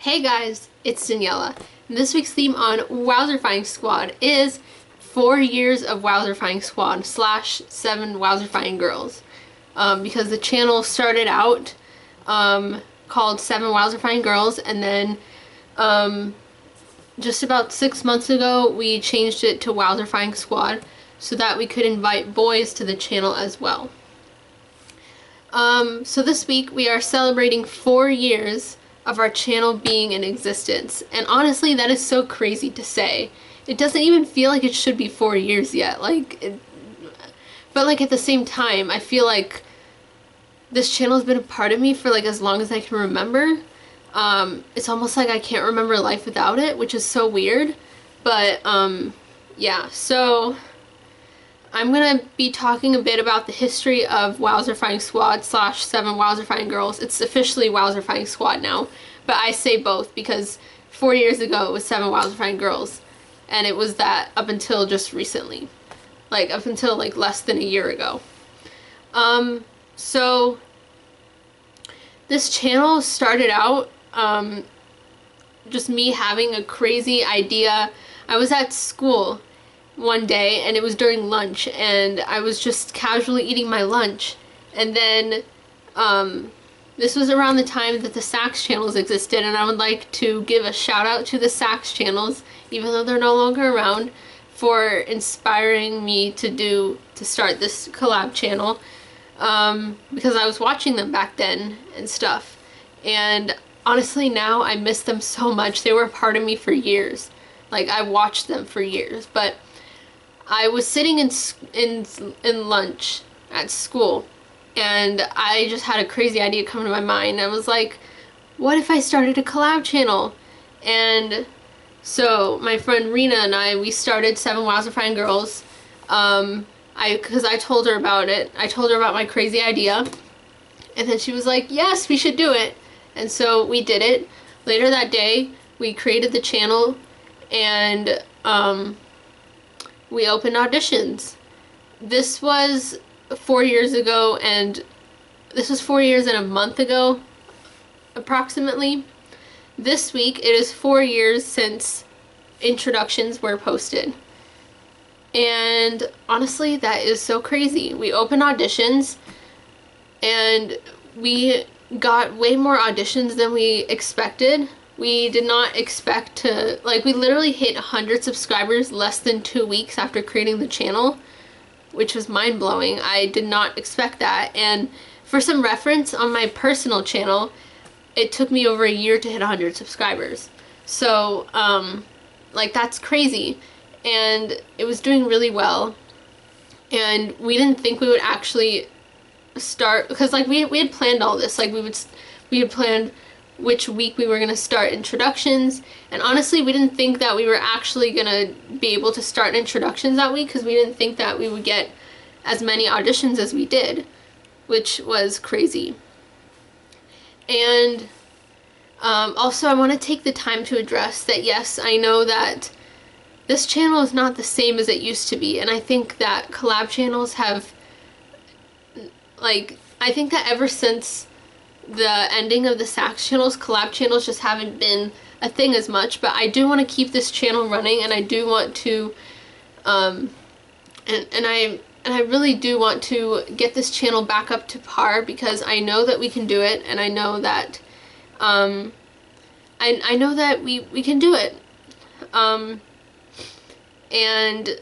Hey guys, it's Daniela, and this week's theme on WowzerfyingSquad is 4 years of WowzerfyingSquad / 7WowzerfyingGirls. Because the channel started out called 7WowzerfyingGirls, and then just about 6 months ago we changed it to WowzerfyingSquad so that we could invite boys to the channel as well. So this week we are celebrating 4 years of our channel being in existence, and honestly that is so crazy to say. It doesn't even feel like it should be 4 years yet, but at the same time I feel like this channel has been a part of me for as long as I can remember. It's almost like I can't remember life without it, which is so weird, but yeah, so I'm going to be talking a bit about the history of WowzerfyingSquad / 7WowzerfyingGirls. It's officially WowzerfyingSquad now, but I say both because 4 years ago it was 7WowzerfyingGirls, and it was that up until just recently. Up until less than a year ago. So this channel started out just me having a crazy idea. I was at school one day and it was during lunch and I was just casually eating my lunch, and then this was around the time that the Sax channels existed, and I would like to give a shout out to the Sax channels, even though they're no longer around, for inspiring me to start this collab channel, because I was watching them back then and stuff, and honestly now I miss them so much. They were a part of me for years. I watched them for years, but I was sitting in lunch at school, and I just had a crazy idea come to my mind. I was like, what if I started a collab channel? And so my friend Rena and we started 7WowzerfyingGirls. Because I told her about it. I told her about my crazy idea, and then she was like, yes, we should do it. And so we did it. Later that day we created the channel, and we opened auditions. This was 4 years ago, and this was 4 years and a month ago, approximately. This week it is 4 years since introductions were posted. And honestly, that is so crazy. We opened auditions, and we got way more auditions than we expected. We did not expect to, we literally hit 100 subscribers less than 2 weeks after creating the channel, which was mind-blowing. I did not expect that. And for some reference, on my personal channel, it took me over a year to hit 100 subscribers. So, that's crazy. And it was doing really well. And we didn't think we would actually start, because we had planned all this. We had planned which week we were going to start introductions, and honestly we didn't think that we were actually going to be able to start introductions that week, because we didn't think that we would get as many auditions as we did, which was crazy. And also I want to take the time to address that, yes, I know that this channel is not the same as it used to be, and I think that collab channels have, I think that ever since the ending of the Sax channels, collab channels just haven't been a thing as much. But I do want to keep this channel running, and I do want to and I really do want to get this channel back up to par, because I know that we can do it, and I know that I know that we can do it. And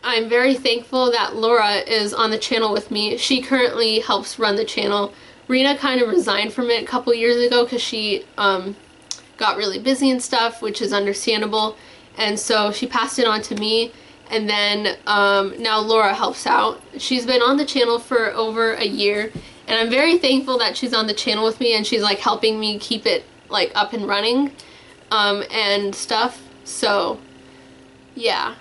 I'm very thankful that Laura is on the channel with me. She currently helps run the channel. Rena kind of resigned from it a couple years ago because she got really busy and stuff, which is understandable, and so she passed it on to me, and then now Laura helps out. She's been on the channel for over a year, and I'm very thankful that she's on the channel with me, and she's helping me keep it up and running and stuff. So yeah,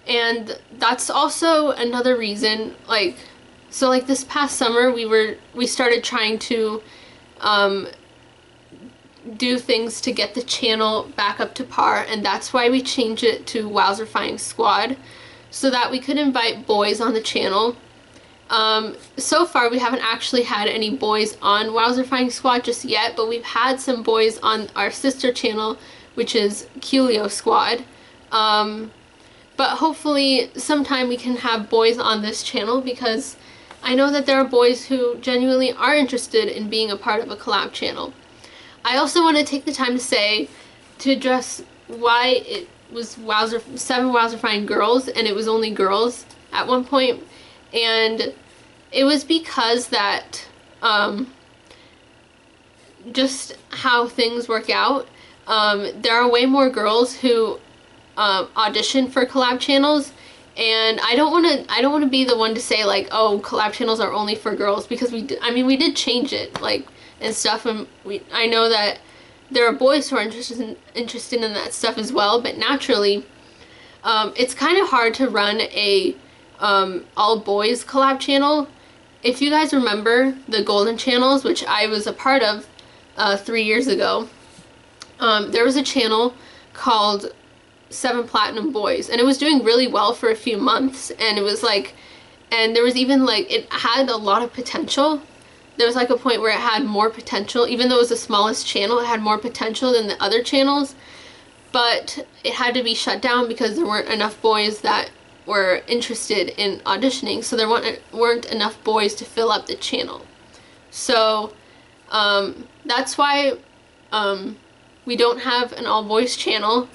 and that's also another reason, so this past summer we started trying to do things to get the channel back up to par, and that's why we changed it to WowzerfyingSquad, so that we could invite boys on the channel. So far we haven't actually had any boys on WowzerfyingSquad just yet, but we've had some boys on our sister channel, which is WowzerfyingSquad. But hopefully sometime we can have boys on this channel, because I know that there are boys who genuinely are interested in being a part of a collab channel. I also want to take the time to address why it was 7 WowzerfyingGirls and it was only girls at one point. And it was because that, just how things work out, there are way more girls who audition for collab channels, and I don't want to be the one to say like, oh, collab channels are only for girls, because we did change it like and stuff, and I know that there are boys who are interested in that stuff as well, but naturally it's kind of hard to run a all boys collab channel. If you guys remember the golden channels, which I was a part of 3 years ago, there was a channel called 7 Platinum Boys, and it was doing really well for a few months, and it was like, and there was even like, it had a lot of potential. There was like a point where it had more potential, even though it was the smallest channel, it had more potential than the other channels, but it had to be shut down because there weren't enough boys that were interested in auditioning, so there weren't enough boys to fill up the channel. So that's why we don't have an all boys channel.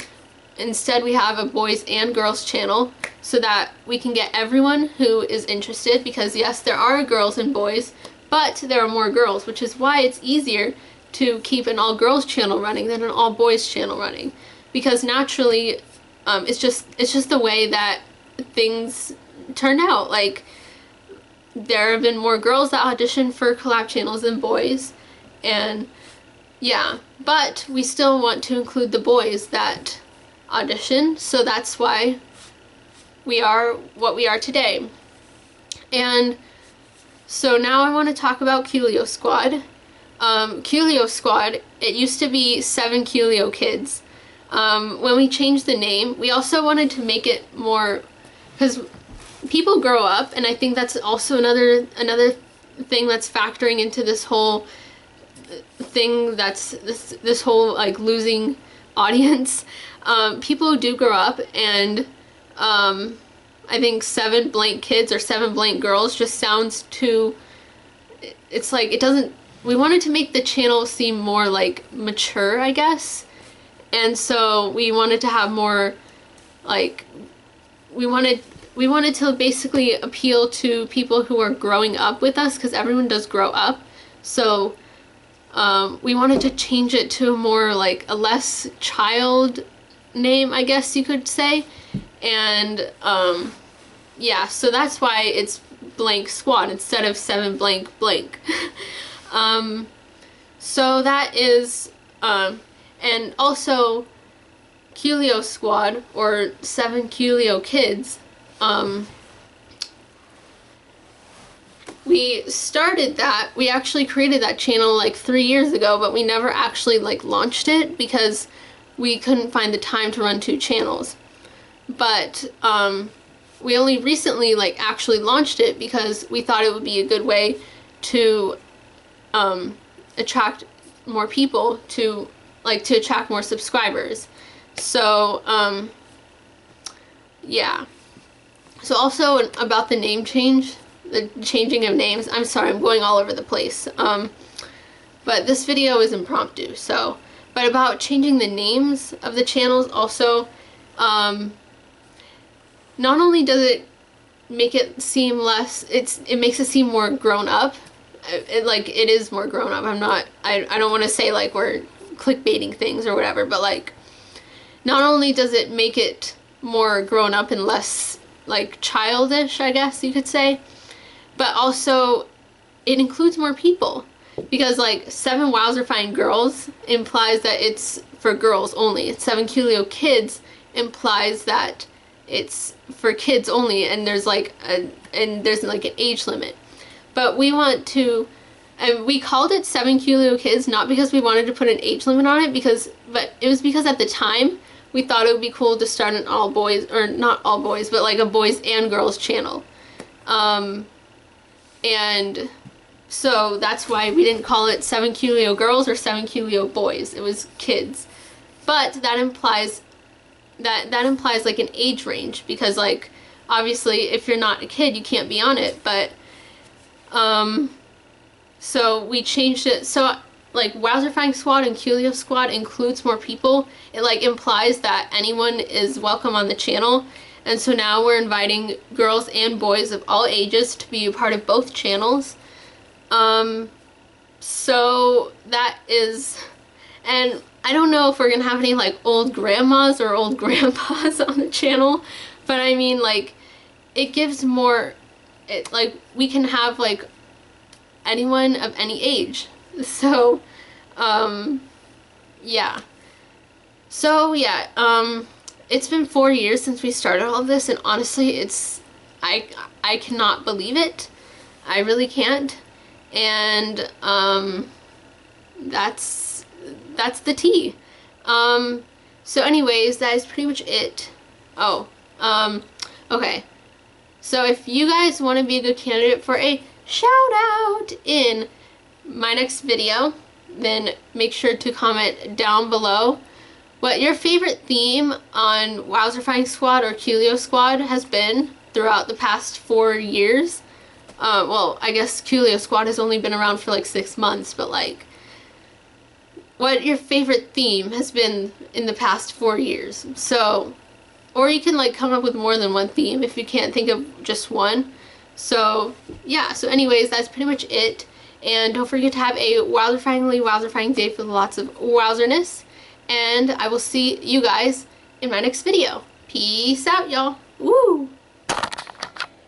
Instead we have a boys and girls channel, so that we can get everyone who is interested, because yes, there are girls and boys, but there are more girls, which is why it's easier to keep an all girls channel running than an all boys channel running, because naturally it's just the way that things turned out. Like, there have been more girls that audition for collab channels than boys, and yeah, but we still want to include the boys that audition, so that's why we are what we are today. And so now I want to talk about Coolio Squad. Coolio Squad, it used to be 7 Coolio Kids. When we changed the name, we also wanted to make it more, because people grow up, and I think that's also another thing that's factoring into this whole thing, that's this whole like losing audience. People do grow up, and I think 7 blank kids or 7 blank girls just sounds too, it's like, it doesn't, we wanted to make the channel seem more like mature, I guess, and so we wanted to have more like, we wanted to basically appeal to people who are growing up with us, because everyone does grow up. So we wanted to change it to a more like a less child name, I guess you could say. And yeah, so that's why it's blank squad instead of 7 blank blank. So that is and also Coolio Squad, or 7 Coolio Kids, we started that, we actually created that channel like 3 years ago, but we never actually like launched it because we couldn't find the time to run 2 channels. But we only recently like actually launched it because we thought it would be a good way to attract more people, to attract more subscribers. So yeah. So also about the name change, the changing of names, I'm sorry, I'm going all over the place, but this video is impromptu. So, but about changing the names of the channels also, not only does it make it seem less, it makes it seem more grown up. It is more grown up. I don't want to say like we're clickbaiting things or whatever, but like, not only does it make it more grown up and less like childish, I guess you could say, but also it includes more people, because like 7 WowzerfyingGirls implies that it's for girls only. 7 Coolio Kids implies that it's for kids only, and there's like an age limit. But we want to, and we called it 7 Coolio Kids not because we wanted to put an age limit on it, but it was because at the time we thought it would be cool to start an all boys, or not all boys, but like a boys and girls channel. And so that's why we didn't call it 7 Cute Leo Girls or 7 Cute Leo Boys. It was kids. But that implies like an age range, because like obviously if you're not a kid you can't be on it, but so we changed it so like Wowzerfying Squad and Cute Leo Squad includes more people. It like implies that anyone is welcome on the channel, and so now we're inviting girls and boys of all ages to be a part of both channels. So that is, and I don't know if we're gonna have any like old grandmas or old grandpas on the channel, but I mean like it gives more, like we can have like anyone of any age. So yeah. So yeah, it's been 4 years since we started all of this, and honestly it's, I cannot believe it. I really can't. And that's the tea. So anyways, that is pretty much it. Okay. So if you guys want to be a good candidate for a shout out in my next video, then make sure to comment down below what your favorite theme on Wowzerfying Squad or Cute Leo Squad has been throughout the past 4 years. Well, I guess Cute Leo Squad has only been around for like 6 months, but like, what your favorite theme has been in the past 4 years. So, or you can like come up with more than one theme if you can't think of just one. So, yeah, so anyways, that's pretty much it. And don't forget to have a wowzerfying day with lots of wowzerness. And I will see you guys in my next video. Peace out, y'all. Woo!